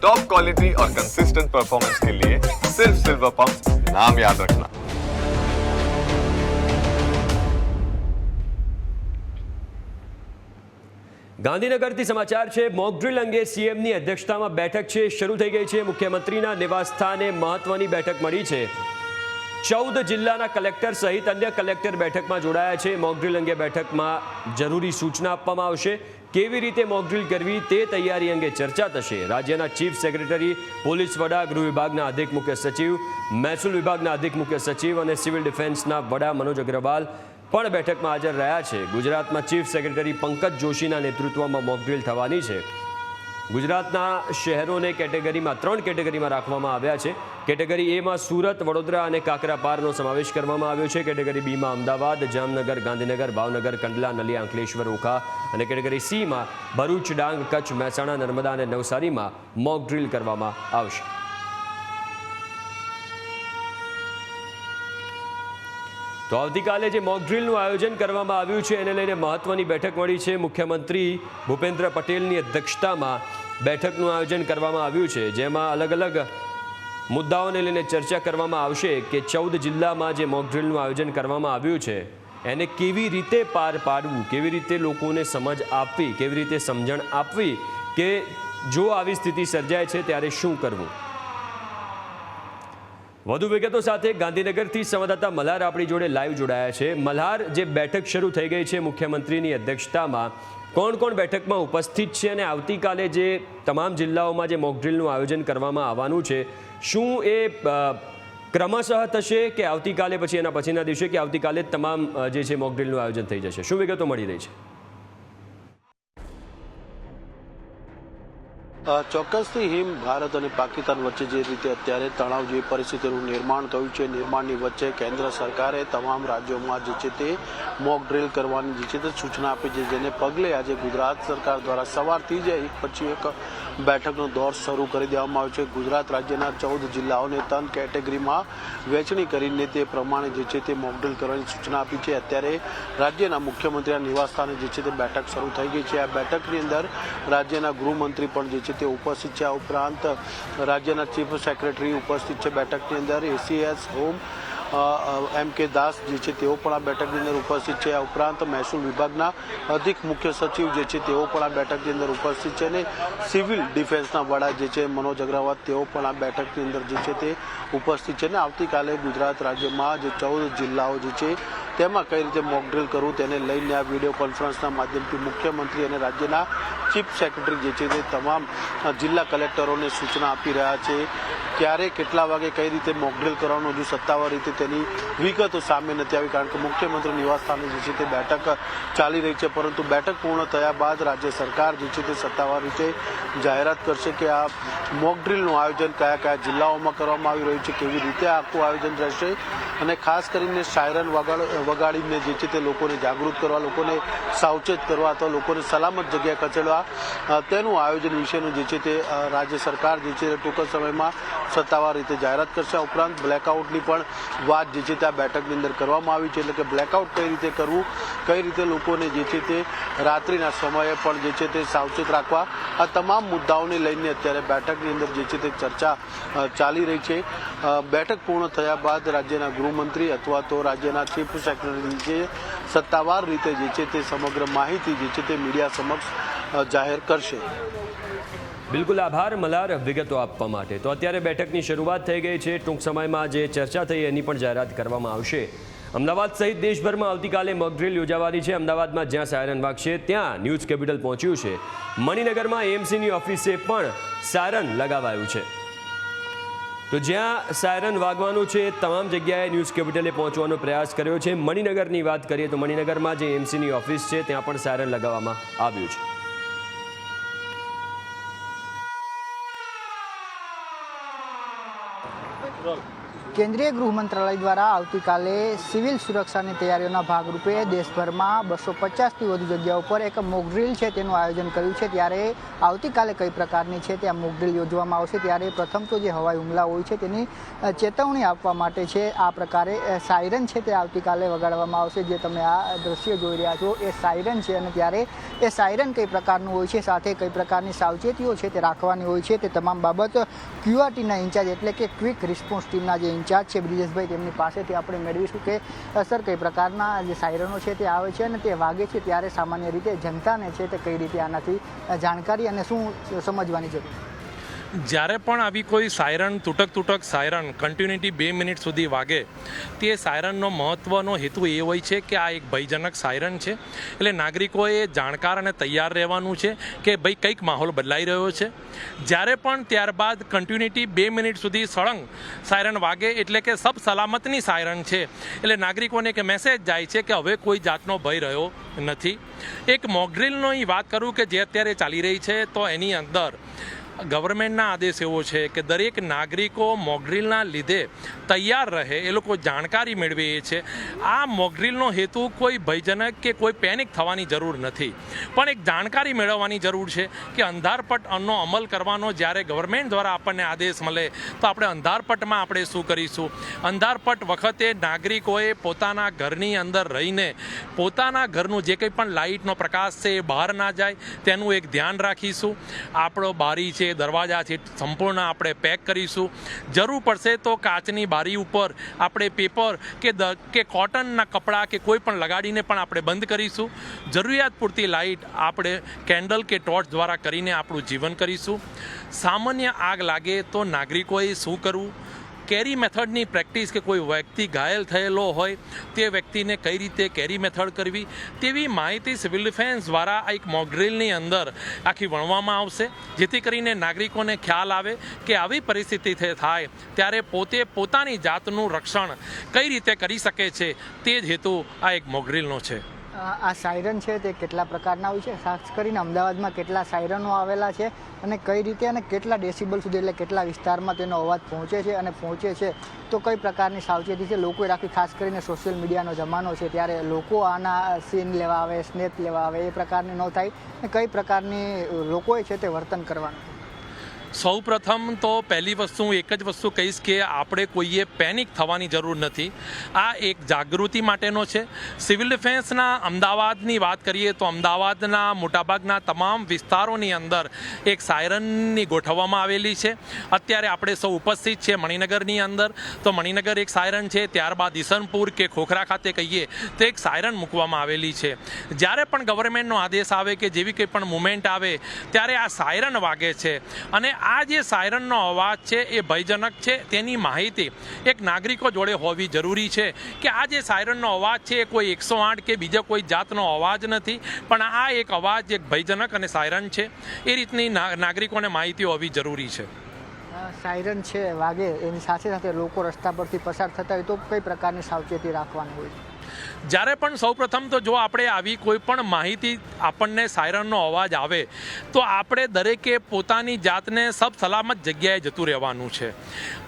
Top quality और consistent performance के लिए सिर्फ सिल्वर पंप नाम याद रखना। ગાંધીનગરથી સમાચાર છે। મોક ડ્રીલ અંગે સીએમની અધ્યક્ષતામાં બેઠક છે, શરૂ થઈ ગઈ છે। મુખ્યમંત્રીના નિવાસસ્થાને મહત્વની બેઠક મળી છે। 14 જિલ્લાના કલેક્ટર સહિત અન્ય કલેક્ટર બેઠકમાં જોડાયા છે। મોક ડ્રીલ અંગે બેઠકમાં જરૂરી સૂચના આપવામાં આવશે। કેવી રીતે મોક ડ્રીલ કરવી તે તૈયારી અંગે ચર્ચા થશે। રાજ્યના ચીફ સેક્રેટરી, પોલીસ વડા, ગૃહ વિભાગના અધિક મુખ્ય સચિવ, મહેસૂલ વિભાગના અધિક મુખ્ય સચિવ અને સિવિલ ડિફેન્સના વડા મનોજ અગ્રવાલ પણ બેઠકમાં હાજર રહ્યા છે। ગુજરાતમાં ચીફ સેક્રેટરી પંકજ જોશીના નેતૃત્વમાં મોક ડ્રીલ થવાની છે। ગુજરાતના શહેરોને કેટેગરીમાં 3 કેટેગરીમાં રાખવામાં આવ્યા છે। કેટેગરી એમાં સુરત, વડોદરા અને કાકરાપારનો સમાવેશ કરવામાં આવ્યો છે। કેટેગરી બીમાં અમદાવાદ, જામનગર, ગાંધીનગર, ભાવનગર, કંડલા, નલિયા, અંકલેશ્વર, ઓખા અને કેટેગરી સીમાં ભરૂચ, ડાંગ, કચ્છ, મહેસાણા, નર્મદા અને નવસારીમાં મોક ડ્રીલ કરવામાં આવશે। તો આવતીકાલે જે મોક ડ્રીલનું આયોજન કરવામાં આવ્યું છે એને લઈને મહત્વની બેઠક મળી છે। મુખ્યમંત્રી ભૂપેન્દ્ર પટેલની અધ્યક્ષતામાં બેઠકનું આયોજન કરવામાં આવ્યું છે, જેમાં અલગ અલગ મુદ્દાઓને લઈને ચર્ચા કરવામાં આવશે કે 14 જિલ્લામાં જે મોક ડ્રીલનું આયોજન કરવામાં આવ્યું છે એને કેવી રીતે પાર પાડવું, કેવી રીતે લોકોને સમજ આપવી, કેવી રીતે સમજણ આપવી કે જો આવી સ્થિતિ સર્જાય છે ત્યારે શું કરવું। વધુ વિગતો સાથે ગાંધીનગરથી સંવાદદાતા મલ્હાર આપણી જોડે લાઈવ જોડાયા છે। મલ્હાર, જે બેઠક શરૂ થઈ ગઈ છે મુખ્યમંત્રીની અધ્યક્ષતામાં, કોણ કોણ બેઠકમાં ઉપસ્થિત છે અને આવતીકાલે જે તમામ જિલ્લાઓમાં જે મોક ડ્રીલનું આયોજન કરવામાં આવવાનું છે શું એ ક્રમશઃ થશે કે આવતીકાલે પછી એના પછીના દિવસે કે આવતીકાલે જ તમામ જે છે મોક ડ્રીલનું આયોજન થઈ જશે? શું વિગતો મળી રહી છે? ચોક્કસથી હિમ ભારત અને પાકિસ્તાન વચ્ચે જે રીતે અત્યારે તણાવ જેવી પરિસ્થિતિનું નિર્માણ થયું છે, નિર્માણની વચ્ચે કેન્દ્ર સરકારે તમામ રાજ્યોમાં જે છે તે મોક ડ્રીલ કરવાની જે છે તે સૂચના આપી છે, જેને પગલે આજે ગુજરાત સરકાર દ્વારા સવારથી જ એક પછી એક બેઠકનો દોર શરૂ કરી દેવામાં આવ્યો છે। ગુજરાત રાજ્યના 14 જિલ્લાઓને 3 કેટેગરીમાં વહેંચણી કરીને તે પ્રમાણે જે છે તે મોક ડ્રીલ કરવાની સૂચના આપી છે। અત્યારે રાજ્યના મુખ્યમંત્રીના નિવાસસ્થાને જે છે તે બેઠક શરૂ થઈ ગઈ છે। આ બેઠકની અંદર રાજ્યના ગૃહમંત્રી પણ જે છે તે ઉપસ્થિત છે। આ ઉપરાંત રાજ્યના ચીફ સેક્રેટરી ઉપસ્થિત છે બેઠકની અંદર। ACS home એમ.કે. દાસ જે છે તેઓ પણ આ બેઠકની અંદર ઉપસ્થિત છે। આ ઉપરાંત મહેસૂલ વિભાગના અધિક મુખ્ય સચિવ જે છે તેઓ પણ આ બેઠકની અંદર ઉપસ્થિત છે અને સિવિલ ડિફેન્સના વડા જે છે મનોજ અગ્રવાલ તેઓ પણ આ બેઠકની અંદર જે છે તે ઉપસ્થિત છે। અને આવતીકાલે ગુજરાત રાજ્યમાં જે 14 જિલ્લાઓ જે છે તેમાં કઈ રીતે મોક ડ્રીલ કરવું તેને લઈને આ વિડીયો કોન્ફરન્સના માધ્યમથી મુખ્યમંત્રી અને રાજ્યના ચીફ સેક્રેટરી જે છે તે તમામ જિલ્લા કલેક્ટરોને સૂચના આપી રહ્યા છે। ક્યારે કેટલા વાગે કઈ રીતે મોક ડ્રીલ કરવાનું હજુ સત્તાવાર રીતે તેની વિગતો સામે નથી આવી, કારણ કે મુખ્યમંત્રી નિવાસસ્થાને જે છે તે બેઠક ચાલી રહી છે। પરંતુ બેઠક પૂર્ણ થયા બાદ રાજ્ય સરકાર જે છે તે સત્તાવાર રીતે જાહેરાત કરશે કે આ મોક ડ્રીલનું આયોજન કયા કયા જિલ્લાઓમાં કરવામાં આવી રહ્યું છે, કેવી રીતે આખું આયોજન રહેશે અને ખાસ કરીને સાયરન વગાડીને જે છે તે લોકોને જાગૃત કરવા, લોકોને સાવચેત કરવા અથવા લોકોને સલામત જગ્યાએ ખસેડવા તેનું આયોજન વિશેનું જે છે તે રાજ્ય સરકાર જે છે ટૂંક સમયમાં સત્તાવાર રીતે જાહેરાત કરશે। આ ઉપરાંત બ્લેકઆઉટની પણ વાત જે છે તે આ બેઠકની અંદર કરવામાં આવી છે, એટલે કે બ્લેકઆઉટ કઈ રીતે કરવું, કઈ રીતે લોકોને જે છે તે રાત્રિના સમયે પણ જે છે તે સાવચેત રાખવા, આ તમામ મુદ્દાઓને લઈને અત્યારે બેઠકની અંદર જે છે તે ચર્ચા ચાલી રહી છે। બેઠક પૂર્ણ થયા બાદ રાજ્યના ગૃહમંત્રી અથવા તો રાજ્યના ચીફ સેક્રેટરી જે સત્તાવાર રીતે જે છે તે સમગ્ર માહિતી જે છે તે મીડિયા સમક્ષ જાહેર કરશે। બિલકુલ, આભાર મલ્હાર વિગતો આપવા માટે। તો અત્યારે બેઠકની શરૂઆત થઈ ગઈ છે, ટૂંક સમયમાં જે ચર્ચા થઈ એની પણ જાહેરાત કરવામાં આવશે। અમદાવાદ સહિત દેશભરમાં આવતીકાલે મોક ડ્રીલ યોજાવાની છે। અમદાવાદમાં જ્યાં સાયરન વાગશે ત્યાં ન્યૂઝ કેપિટલ પહોંચ્યું છે। મણિનગરમાં એએમસીની ઓફિસે પણ સાયરન લગાવાયું છે। તો જ્યાં સાયરન વાગવાનું છે તમામ જગ્યાએ ન્યૂઝ કેપિટલે પહોંચવાનો પ્રયાસ કર્યો છે। મણિનગરની વાત કરીએ તો મણિનગરમાં જે એએમસીની ઓફિસ છે ત્યાં પણ સાયરન લગાવવામાં આવ્યું છે। કેન્દ્રીય ગૃહ મંત્રાલય દ્વારા આવતીકાલે સિવિલ સુરક્ષાની તૈયારીઓના ભાગરૂપે દેશભરમાં 250થી વધુ જગ્યાઓ પર એક મોક ડ્રીલ છે તેનું આયોજન કર્યું છે। ત્યારે આવતીકાલે કઈ પ્રકારની છે ત્યાં મોક ડ્રીલ યોજવામાં આવશે। ત્યારે પ્રથમ તો જે હવાઈ હુમલા હોય છે તેની ચેતવણી આપવા માટે છે આ પ્રકારે સાયરન છે તે આવતીકાલે વગાડવામાં આવશે। જે તમે આ દ્રશ્ય જોઈ રહ્યા છો એ સાયરન છે અને ત્યારે એ સાયરન કઈ પ્રકારનું હોય છે, સાથે કઈ પ્રકારની સાવચેતીઓ છે તે રાખવાની હોય છે, તે તમામ બાબત QRTના ઇન્ચાર્જ એટલે કે ક્વિક રિસ્પોન્સ ટીમના જે ઇન્ચાર્જ છે બ્રિજેશભાઈ તેમની પાસેથી આપણે મેળવીશું કે સર કઈ પ્રકારના જે સાયરનો છે તે આવે છે અને તે વાગે છે ત્યારે સામાન્ય રીતે જનતાને છે તે કઈ રીતે આનાથી જાણકારી અને શું સમજવાની જરૂર છે। જ્યારે પણ આવી કોઈ સાયરન તૂટક સાયરન કન્ટિન્યુટી 2 મિનિટ સુધી વાગે તે સાયરનનો મહત્ત્વનો હેતુ એ હોય છે કે આ એક ભયજનક સાયરન છે, એટલે નાગરિકોએ જાણકાર અને તૈયાર રહેવાનું છે કે ભાઈ કંઈક માહોલ બદલાઈ રહ્યો છે। જ્યારે પણ ત્યારબાદ કન્ટિન્યુટી 2 મિનિટ સુધી સળંગ સાયરન વાગે એટલે કે સબ સલામતની સાયરન છે, એટલે નાગરિકોને એક મેસેજ જાય છે કે હવે કોઈ જાતનો ભય રહ્યો નથી। એક મોક ડ્રીલની વાત કરું કે જે અત્યારે ચાલી રહી છે તો એની અંદર ગવર્મેન્ટના આદેશ એવો છે કે દરેક નાગરિકો મોકડ્રીલના લીધે તૈયાર રહે, એ લોકો જાણકારી મેળવે એ છે। આ મોકડ્રીલનો હેતુ કોઈ ભયજનક કે કોઈ પેનિક થવાની જરૂર નથી, પણ એક જાણકારી મેળવવાની જરૂર છે કે અંધારપટનો અમલ કરવાનો જ્યારે ગવર્મેન્ટ દ્વારા આપણને આદેશ મળે તો આપણે અંધારપટમાં આપણે શું કરીશું। અંધારપટ વખતે નાગરિકોએ પોતાના ઘરની અંદર રહીને પોતાના ઘરનું જે કંઈ પણ લાઇટનો પ્રકાશ છે એ બહાર ના જાય તેનું એક ધ્યાન રાખીશું। આપણો બારી છે, દરવાજા છે, સંપૂર્ણ આપણે પેક કરીશું। જરૂર પડશે તો કાચની બારી ઉપર આપણે પેપર કે કોટનના કપડાં કે કોઈ પણ લગાડીને પણ આપણે બંધ કરીશું। જરૂરિયાત પૂરતી લાઇટ આપણે કેન્ડલ કે ટોર્ચ દ્વારા કરીને આપણું જીવન કરીશું। સામાન્ય આગ લાગે તો નાગરિકોએ શું કરવું, કેરી મેથડની પ્રેક્ટિસ કે કોઈ વ્યક્તિ ઘાયલ થયેલો હોય તે વ્યક્તિને કઈ રીતે કેરી મેથડ કરવી તેવી માહિતી સિવિલ ડિફેન્સ દ્વારા એક મોક ડ્રીલની અંદર આખી વણવામાં આવશે, જેથી કરીને નાગરિકોને ખ્યાલ આવે કે આવી પરિસ્થિતિ થાય ત્યારે પોતે પોતાની જાતનું રક્ષણ કઈ રીતે કરી શકે છે। તે જ હેતુ આ એક મોક ડ્રીલનો છે। આ સાયરન છે તે કેટલા પ્રકારના હોય છે, ખાસ કરીને અમદાવાદમાં કેટલા સાયરનો આવેલા છે અને કઈ રીતે અને કેટલા ડેસિબલ સુધી એટલે કેટલા વિસ્તારમાં તેનો અવાજ પહોંચે છે અને પહોંચે છે તો કઈ પ્રકારની સાવચેતી છે લોકોએ રાખી। ખાસ કરીને સોશિયલ મીડિયાનો જમાનો છે ત્યારે લોકો આના સીન લેવા આવે, સ્નેપ લેવા આવે એ પ્રકારની ન થાય અને કઈ પ્રકારની લોકોએ છે તે વર્તન કરવાનું છે। સૌ પ્રથમ તો પહેલી વસ્તુ હું એક જ વસ્તુ કહીશ કે આપણે કોઈએ પેનિક થવાની જરૂર નથી। આ એક જાગૃતિ માટેનો છે। સિવિલ ડિફેન્સના અમદાવાદની વાત કરીએ તો અમદાવાદના મોટાભાગના તમામ વિસ્તારોની અંદર એક સાયરનની ગોઠવવામાં આવેલી છે। અત્યારે આપણે સૌ ઉપસ્થિત છે મણિનગરની અંદર, તો મણિનગર એક સાયરન છે, ત્યારબાદ ઈસનપુર કે ખોખરા ખાતે કહીએ તો એક સાયરન મૂકવામાં આવેલી છે। જ્યારે પણ ગવર્મેન્ટનો આદેશ આવે કે જેવી કંઈ પણ મુવમેન્ટ આવે ત્યારે આ સાયરન વાગે છે અને આ જે સાયરનનો અવાજ છે એ ભયજનક છે તેની માહિતી એક નાગરિકો જોડે હોવી જરૂરી છે કે આ જે સાયરનનો અવાજ છે એ કોઈ 108 કે બીજો કોઈ જાતનો અવાજ નથી, પણ આ એક અવાજ એક ભયજનક અને સાયરન છે, એ રીતની નાગરિકોને માહિતી હોવી જરૂરી છે। સાયરન છે વાગે એની સાથે સાથે લોકો રસ્તા પરથી પસાર થતા હોય તો કઈ પ્રકારની સાવચેતી રાખવાની હોય છે? જ્યારે પણ સૌપ્રથમ તો જો આપણે આવી કોઈ પણ માહિતી આપણને સાયરનનો અવાજ આવે તો આપણે દરેકે પોતાની જાતને સબ સલામત જગ્યાએ જતું રહેવાનું છે।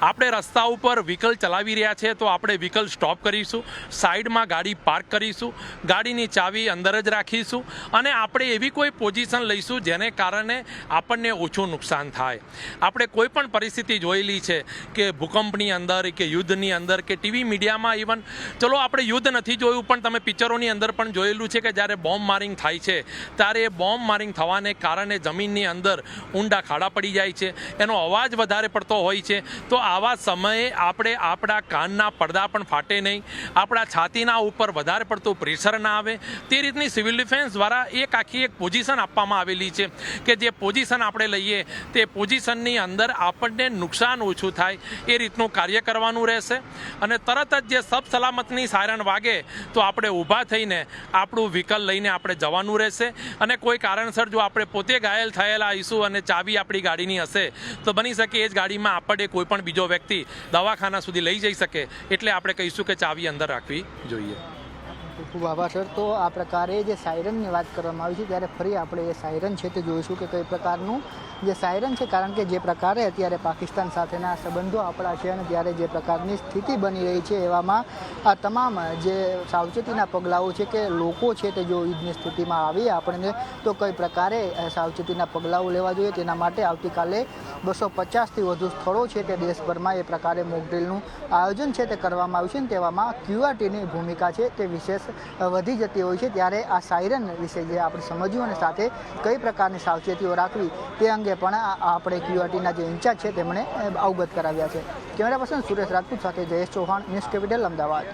આપણે રસ્તા ઉપર વ્હીકલ ચલાવી રહ્યા છે તો આપણે વ્હીકલ સ્ટોપ કરીશું, સાઈડમાં ગાડી પાર્ક કરીશું, ગાડીની ચાવી અંદર જ રાખીશું અને આપણે એવી કોઈ પોઝિશન લઈશું જેને કારણે આપણને ઓછું નુકસાન થાય। આપણે કોઈ પણ પરિસ્થિતિ જોયેલી છે કે ભૂકંપની અંદર કે યુદ્ધની અંદર કે ટીવી મીડિયામાં ઇવન ચલો આપણે યુદ્ધ નથી જોયું પણ તમે પિક્ચરોની અંદર પણ જોયેલું છે કે જ્યારે બોમ્બ મારિંગ થાય છે ત્યારે એ બોમ્બ મારિંગ થવાને કારણે જમીનની અંદર ઊંડા ખાડા પડી જાય છે, એનો અવાજ વધારે પડતો હોય છે। તો આવા સમયે આપણે આપણા કાનના પડદા પણ ફાટે નહીં, આપણા છાતીના ઉપર વધારે પડતું પ્રેશર ના આવે તે રીતની સિવિલ ડિફેન્સ દ્વારા એક આખી એક પોઝિશન આપવામાં આવેલી છે કે જે પોઝિશન આપણે લઈએ તે પોઝિશનની અંદર આપણને નુકસાન ઓછું થાય એ રીતનું કાર્ય કરવાનું રહેશે। અને તરત જ જે સબ સલામતની સાયરન વાગે તો આપણે ઊભા થઈને આપણું વ્હીકલ લઈને આપણે જવાનું રહેશે અને કોઈ કારણસર જો આપણે પોતે ઘાયલ થયેલા હઈશું અને ચાવી આપણી ગાડીની હશે તો બની શકે એ જ ગાડીમાં આપણે કોઈ પણ બીજો વ્યક્તિ દવાખાના સુધી લઈ જઈ શકે, એટલે આપણે કહીશું કે ચાવી અંદર રાખવી જોઈએ। ખૂબ આભાર સર. તો આ પ્રકારે જે સાયરનની વાત કરવામાં આવી છે ત્યારે ફરી આપણે એ સાયરન છે તે જોઈશું કે કઈ પ્રકારનું જે સાયરન છે, કારણ કે જે પ્રકારે અત્યારે પાકિસ્તાન સાથેના સંબંધો આપણા છે અને ત્યારે જે પ્રકારની સ્થિતિ બની રહી છે એવામાં આ તમામ જે સાવચેતીના પગલાઓ છે કે લોકો છે તે જો યુદ્ધની સ્થિતિમાં આવીએ આપણને તો કઈ પ્રકારે સાવચેતીના પગલાઓ લેવા જોઈએ તેના માટે આવતીકાલે 250થી વધુ સ્થળો છે તે દેશભરમાં એ પ્રકારે મોકડ્રીલનું આયોજન છે તે કરવામાં આવ્યું છે અને તેવામાં QRTની ભૂમિકા છે તે વિશેષ વધી જતી હોય છે. ત્યારે આ સાયરન વિશે જે આપણે સમજ્યું અને સાથે કઈ પ્રકારની સાવચેતીઓ રાખવી તે અંગે પણ આપણે QRTના જે ઇન્ચાર્જ છે તેમણે અવગત કરાવ્યા છે. કેમેરા પર્સન સુરેશ રાજપૂત સાથે જયેશ ચૌહાણ, ન્યૂઝ કેપિટલ, અમદાવાદ.